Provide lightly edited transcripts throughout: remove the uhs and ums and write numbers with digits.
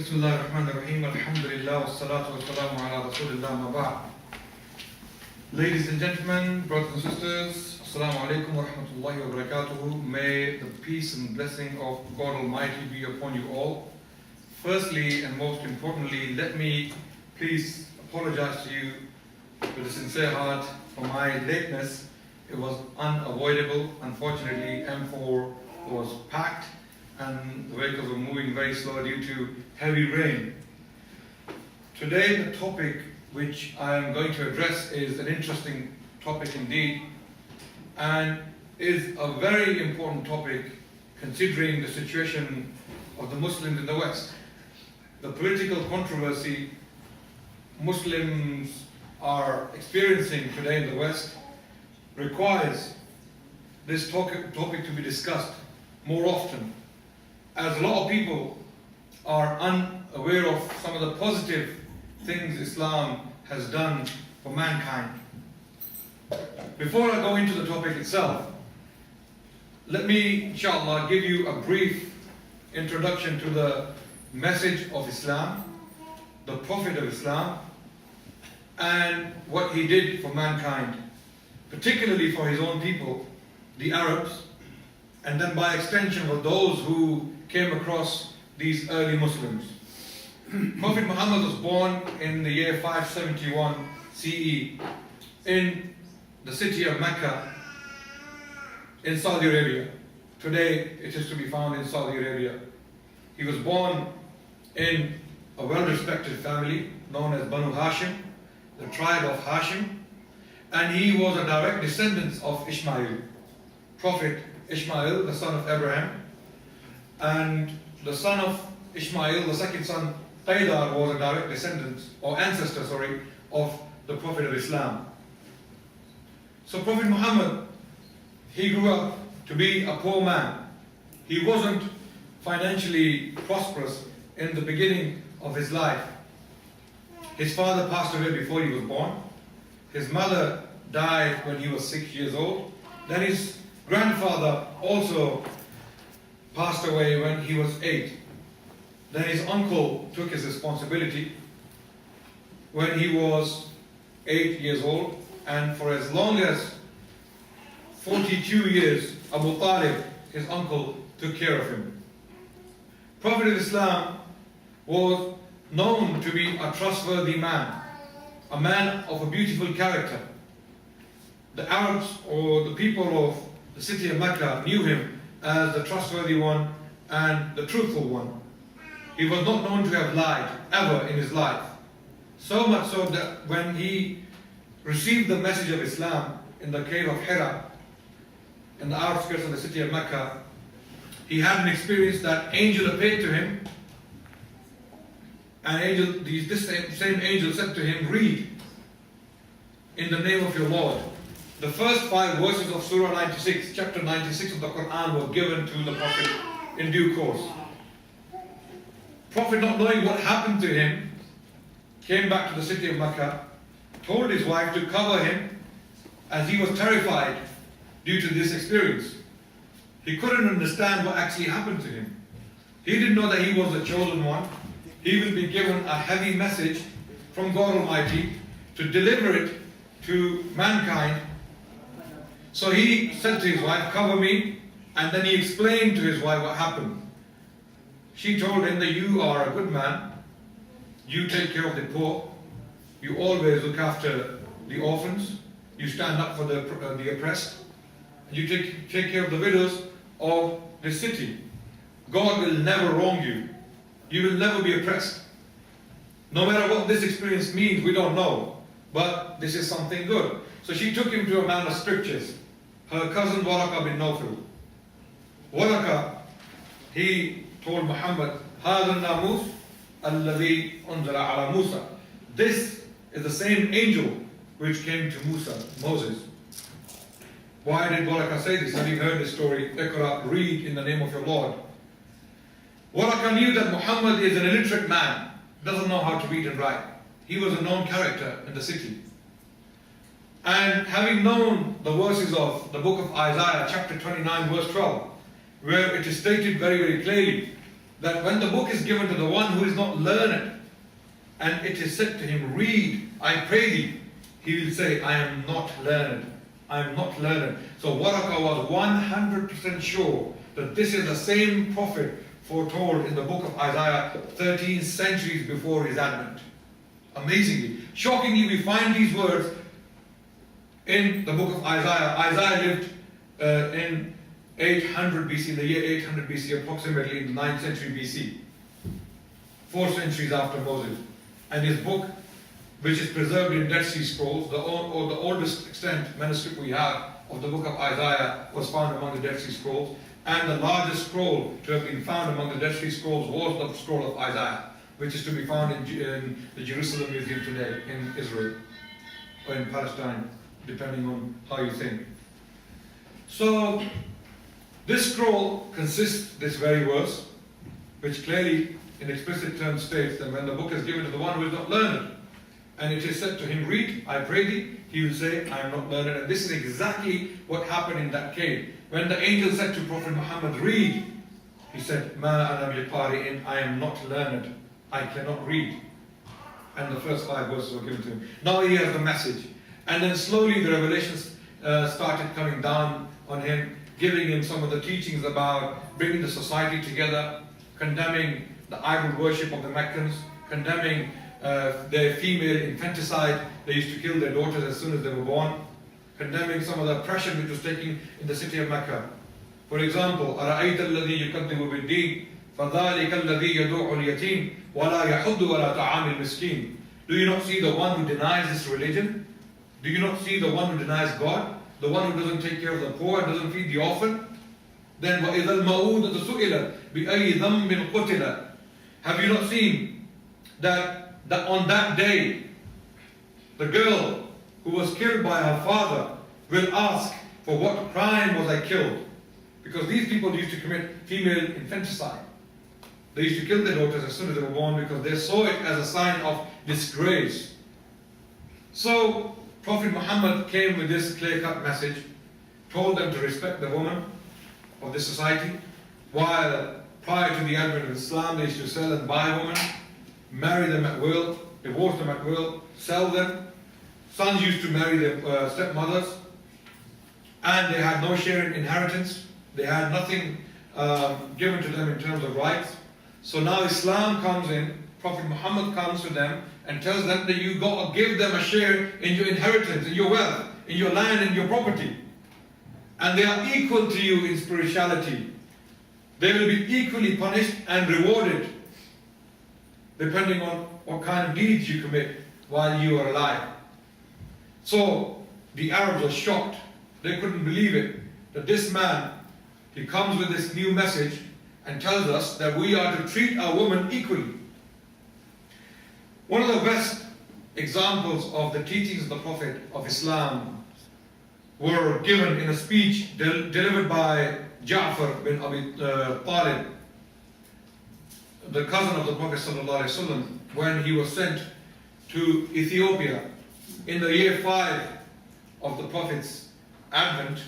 Bismillah ar-Rahman ar-Rahim, alhamdulillah, wa salatu wa salamu ala rasulillah ma ba'd. Ladies and gentlemen, brothers and sisters, assalamu alaikum wa rahmatullahi wa barakatuhu. May the peace and blessing of God Almighty be upon you all. Firstly and most importantly, let me please apologize to you with a sincere heart for my lateness. It was unavoidable. Unfortunately, M4 was packed and the vehicles were moving very slow due to heavy rain. Today the topic which I am going to address is an interesting topic indeed, and is a very important topic considering the situation of the Muslims in the West. The political controversy Muslims are experiencing today in the West requires this topic to be discussed more often, as a lot of people are unaware of some of the positive things Islam has done for mankind. Before I go into the topic itself, let me, inshallah, give you a brief introduction to the message of Islam, the Prophet of Islam, and what he did for mankind, particularly for his own people, the Arabs, and then by extension for those who came across these early Muslims. Prophet Muhammad was born in the year 571 CE in the city of Mecca in Saudi Arabia. Today it is to be found in Saudi Arabia. He was born in a well-respected family known as Banu Hashim, the tribe of Hashim, and he was a direct descendant of Ishmael, Prophet Ishmael, the son of Abraham, and the son of Ishmael, the second son, Qaidar, was a direct descendant or ancestor, of the Prophet of Islam. So Prophet Muhammad, he grew up to be a poor man. He wasn't financially prosperous in the beginning of his life. His father passed away before he was born. His mother died when he was 6 years old. Then his grandfather also passed away when he was 8. Then his uncle took his responsibility when he was 8 years old, and for as long as 42 years, Abu Talib, his uncle, took care of him. Prophet of Islam was known to be a trustworthy man, a man of a beautiful character. The Arabs, or the people of the city of Mecca, knew him as the trustworthy one and the truthful one. He was not known to have lied ever in his life. So much so that when he received the message of Islam in the cave of Hira, in the outskirts of the city of Mecca, he had an experience that angel appeared to him, and this same angel said to him, "Read in the name of your Lord." The first 5 verses of Surah 96, chapter 96 of the Quran, were given to the Prophet in due course. Prophet, not knowing what happened to him, came back to the city of Mecca, told his wife to cover him as he was terrified due to this experience. He couldn't understand what actually happened to him. He didn't know that he was the chosen one. He will be given a heavy message from God Almighty to deliver it to mankind. So he said to his wife, "Cover me," and then he explained to his wife what happened. She told him that you are a good man, you take care of the poor, you always look after the orphans, you stand up for the oppressed, and you take care of the widows of the city. God will never wrong you. You will never be oppressed. No matter what this experience means, we don't know, but this is something good. So she took him to a man of scriptures, her cousin Waraka bin Nawfal. Waraka, he told Muhammad, "Hādha al-nāmūs alladhī unzila ala Musa." This is the same angel which came to Moses. Why did Waraka say this? Having heard this story, Iqra, read in the name of your Lord. Waraka knew that Muhammad is an illiterate man, doesn't know how to read and write. He was a known character in the city. And having known the verses of the book of Isaiah, chapter 29, verse 12, where it is stated very, very clearly that when the book is given to the one who is not learned, and it is said to him, read, I pray thee, he will say, I am not learned. I am not learned. So Waraka was 100% sure that this is the same prophet foretold in the book of Isaiah 13 centuries before his advent. Amazingly, shockingly, we find these words in the book of Isaiah. Isaiah lived in 800 BC, in the year 800 BC, approximately in the 9th century BC, 4 centuries after Moses. And his book, which is preserved in Dead Sea Scrolls, the oldest extant manuscript we have of the book of Isaiah, was found among the Dead Sea Scrolls. And the largest scroll to have been found among the Dead Sea Scrolls was the scroll of Isaiah, which is to be found in the Jerusalem Museum today in Israel or in Palestine, depending on how you think. So this scroll consists this very verse, which clearly in explicit terms states that when the book is given to the one who is not learned, and it is said to him, read, I pray thee, he will say, I am not learned. And this is exactly what happened in that cave. When the angel said to Prophet Muhammad, read, he said, Ma ana biqari'in, I am not learned. I cannot read. And the first 5 verses were given to him. Now he has the message. And then slowly the revelations started coming down on him, giving him some of the teachings about bringing the society together, condemning the idol worship of the Meccans, condemning their female infanticide. They used to kill their daughters as soon as they were born, condemning some of the oppression which was taking in the city of Mecca. For example, أَرَأَيْتَ الَّذِي يُكَذِّبُ بِالدِّينِ فَذَلِكَ الَّذِي يَدُعُ الْيَتِيمِ وَلَا يَحُضُّ وَلَا طَعَامِ الْمِسْكِينِ. Do you not see the one who denies this religion? Do you not see the one who denies God? The one who doesn't take care of the poor and doesn't feed the orphan? Then وَإِذَا الْمَوْءُودَةُ سُئِلَتْ بِأَيِّ ذَنبٍ قُتِلَتْ. Have you not seen that on that day, the girl who was killed by her father will ask, for what crime was I killed? Because these people used to commit female infanticide. They used to kill their daughters as soon as they were born because they saw it as a sign of disgrace. So Prophet Muhammad came with this clear-cut message, told them to respect the woman of this society, while prior to the advent of Islam they used to sell and buy women, marry them at will, divorce them at will, sell them. Sons used to marry their stepmothers, and they had no share in inheritance. They had nothing given to them in terms of rights. So now Islam comes in, Prophet Muhammad comes to them and tells them that you got to give them a share in your inheritance, in your wealth, in your land, in your property. And they are equal to you in spirituality. They will be equally punished and rewarded depending on what kind of deeds you commit while you are alive. So the Arabs were shocked. They couldn't believe it, that this man, he comes with this new message and tells us that we are to treat our women equally. One of the best examples of the teachings of the Prophet of Islam were given in a speech delivered by Ja'far bin Abi Talib, the cousin of the Prophet ﷺ, when he was sent to Ethiopia in the year 5 of the Prophet's advent.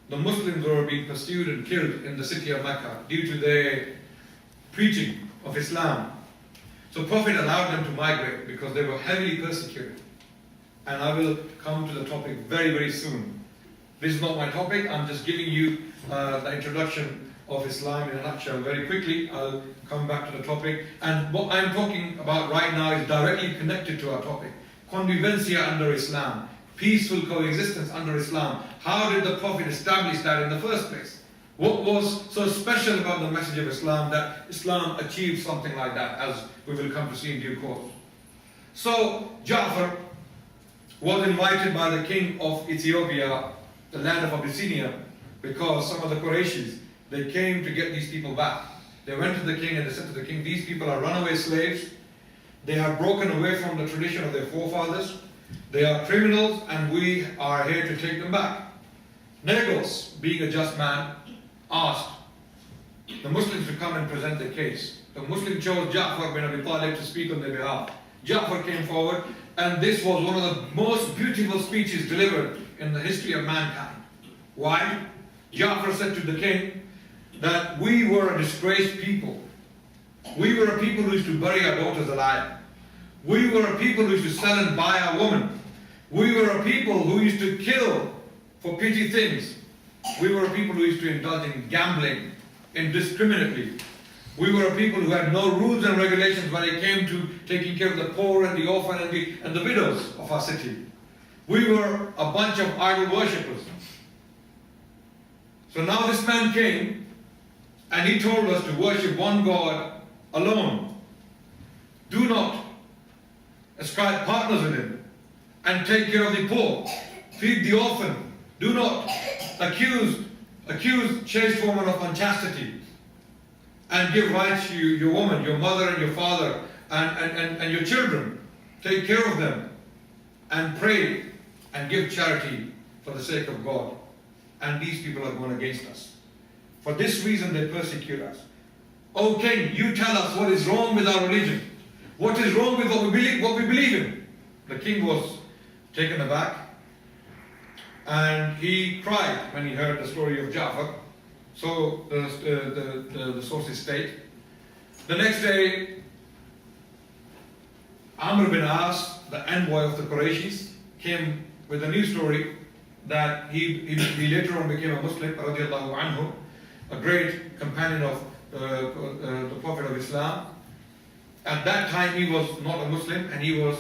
The Muslims were being pursued and killed in the city of Mecca due to their preaching of Islam. So Prophet allowed them to migrate because they were heavily persecuted. And I will come to the topic very, very soon. This is not my topic, I'm just giving you the introduction of Islam in a nutshell. Very quickly, I'll come back to the topic. And what I'm talking about right now is directly connected to our topic. Convivencia under Islam. Peaceful coexistence under Islam. How did the Prophet establish that in the first place? What was so special about the message of Islam that Islam achieved something like that, as we will come to see in due course? So Ja'far was invited by the king of Ethiopia, the land of Abyssinia, because some of the Qurayshis, they came to get these people back. They went to the king and they said to the king, these people are runaway slaves. They have broken away from the tradition of their forefathers. They are criminals and we are here to take them back. Negos, being a just man, asked the Muslims to come and present their case. The Muslim chose Ja'far bin Abi Talib to speak on their behalf. Ja'far came forward, and this was one of the most beautiful speeches delivered in the history of mankind. Why? Ja'far said to the king that we were a disgraced people. We were a people who used to bury our daughters alive. We were a people who used to sell and buy our women. We were a people who used to kill for petty things. We were a people who used to indulge in gambling indiscriminately. We were a people who had no rules and regulations when it came to taking care of the poor and the orphan and the widows of our city. We were a bunch of idol worshippers. So now this man came and he told us to worship one God alone. Do not ascribe partners with him, and take care of the poor, feed the orphan. Do not accuse chaste woman of unchastity, and give rights to your woman, your mother and your father, and your children. Take care of them, and pray, and give charity for the sake of God. And these people are going against us. For this reason they persecute us. O king, you tell us what is wrong with our religion. What is wrong with what we believe in? The king was taken aback, and he cried when he heard the story of Ja'far. So the sources state. The next day, Amr bin As, the envoy of the Qurayshis, came with a new story that he later on became a Muslim, radiallahu anhu, a great companion of the Prophet of Islam. At that time he was not a Muslim, and he was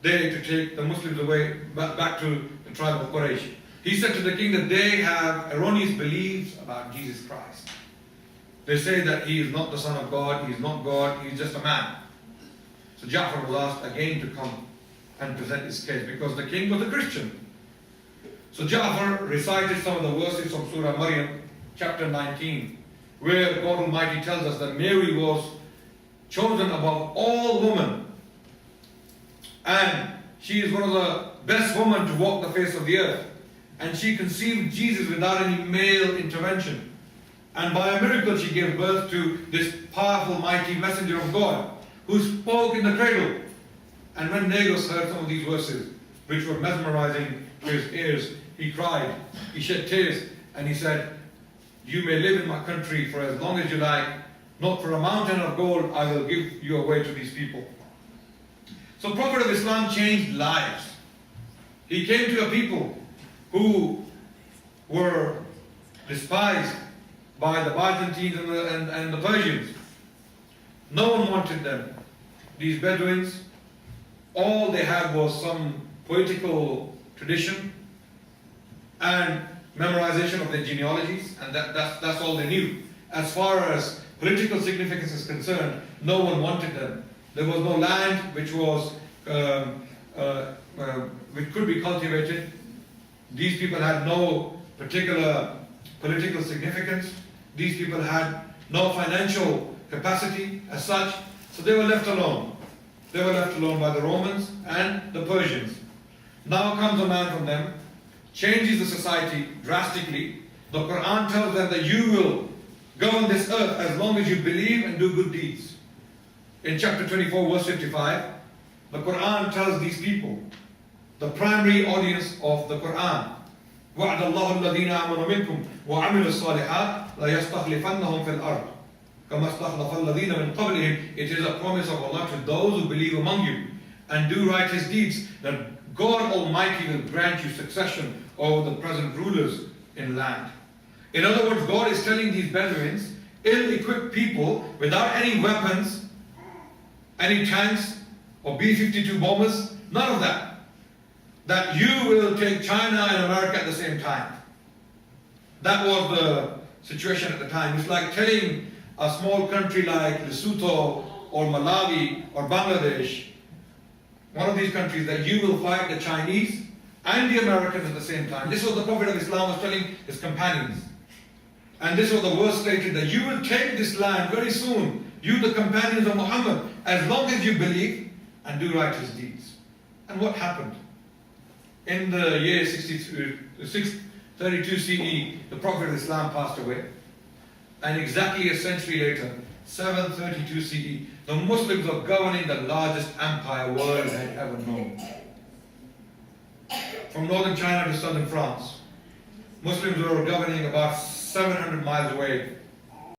there to take the Muslims away back to the tribe of Quraysh. He said to the king that they have erroneous beliefs about Jesus Christ. They say that he is not the son of God, he is not God, he is just a man. So Ja'far was asked again to come and present his case because the king was a Christian. So Ja'far recited some of the verses from Surah Maryam, chapter 19, where God Almighty tells us that Mary was chosen above all women, and she is one of the best women to walk the face of the earth, and she conceived Jesus without any male intervention, and by a miracle she gave birth to this powerful, mighty messenger of God who spoke in the cradle. And when Negos heard some of these verses, which were mesmerizing to his ears, he cried, he shed tears, and he said, "You may live in my country for as long as you like. Not for a mountain of gold I will give you away to these people." So Prophet of Islam changed lives. He came to a people who were despised by the Byzantines and the Persians. No one wanted them. These Bedouins, all they had was some poetical tradition and memorization of their genealogies, and that's all they knew. As far as political significance is concerned, no one wanted them. There was no land which could be cultivated. These people had no particular political significance. These people had no financial capacity as such, so they were left alone. They were left alone by the Romans and the Persians. Now comes a man from them, changes the society drastically. The Quran tells them that you will govern this earth as long as you believe and do good deeds. In chapter 24, verse 55, the Quran tells these people, the primary audience of the Quran, وَعْدَ اللَّهُ الَّذِينَ آمَنُوا مِنْكُمْ وَعَمِلُوا الصَّالِحَاتِ لَيَسْتَخْلِفَنَّهُمْ فِي الْأَرْضِ كَمَا اسْتَخْلَفَ الَّذِينَ مِنْ قَبْلِهِمْ. It is a promise of Allah to those who believe among you and do righteous deeds, that God Almighty will grant you succession over the present rulers in land. In other words, God is telling these Bedouins, ill-equipped people without any weapons, any tanks or B-52 bombers, none of that, that you will take China and America at the same time. That was the situation at the time. It's like telling a small country like Lesotho or Malawi or Bangladesh, one of these countries, that you will fight the Chinese and the Americans at the same time. This was the Prophet of Islam was telling his companions. And this was the verse stated, that you will take this land very soon, you the companions of Muhammad, as long as you believe and do righteous deeds. And what happened? In the year 632 CE, the Prophet of Islam passed away. And exactly a century later, 732 CE, the Muslims were governing the largest empire the world had ever known. From northern China to southern France, Muslims were governing about 700 miles away